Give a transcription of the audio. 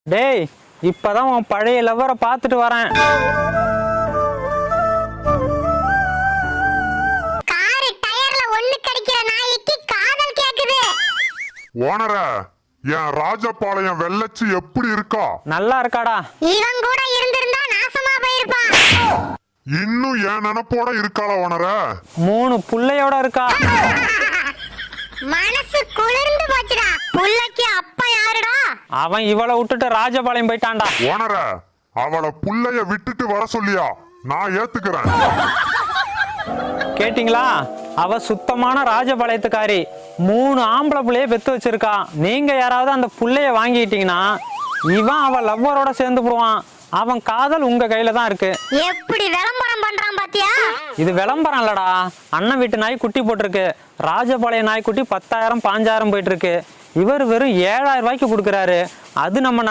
டேய், இப்பதான் உன் பழைய லவ்வரை பார்த்துட்டு வரேன். கார் டயர்ல ஒண்ணு கடிக்கிற நாய்க்கு காதல் கேக்குது. ஓனர, என் ராஜபாளையம் வெள்ளச்சி எப்படி இருக்கா? நல்லா இருக்காடா. இவன் கூட இருந்திருந்தா நாசமா போயிருப்பான். இன்னும் என் நினைப்போட இருக்காளா ஓனர? 3 புள்ளையோட இருக்கா. மனசு குளிர்ந்து போச்சுடா. புள்ளைக்கு அப்பா யாருடா? அவன் இவளை விட்டுட்டு ராஜபாளையம் போயிட்டான்டா. ஓனர, அவளை புள்ளைய விட்டுட்டு வர சொல்லியா? நான் ஏத்துக்கிறேன். கேட்டிங்களா? அவ சுத்தமான ராஜபாளையத்துக்காரி. 3 ஆம்பளை புள்ளைய பெத்து வச்சிருக்கா. நீங்க யாராவது அந்த புள்ளைய வாங்கிட்டீங்கன்னா இவன் அவ லவ்வரோட சேர்ந்து போடுவான். அவன் காதல் உங்க கையில தான் இருக்கு. எப்படி விளம்பரம் பண்றான் பாத்தியா? இது விளம்பரம் இல்லடா. அண்ணன் வீட்டு நாய் குட்டி போட்டிருக்கு. ராஜபாளைய நாய்க்குட்டி 10,000 5,000 போயிட்டு இருக்கு. இவர் வெறும் 7,000 ரூபாய்க்கு கொடுக்குறாரு. அது நம்ம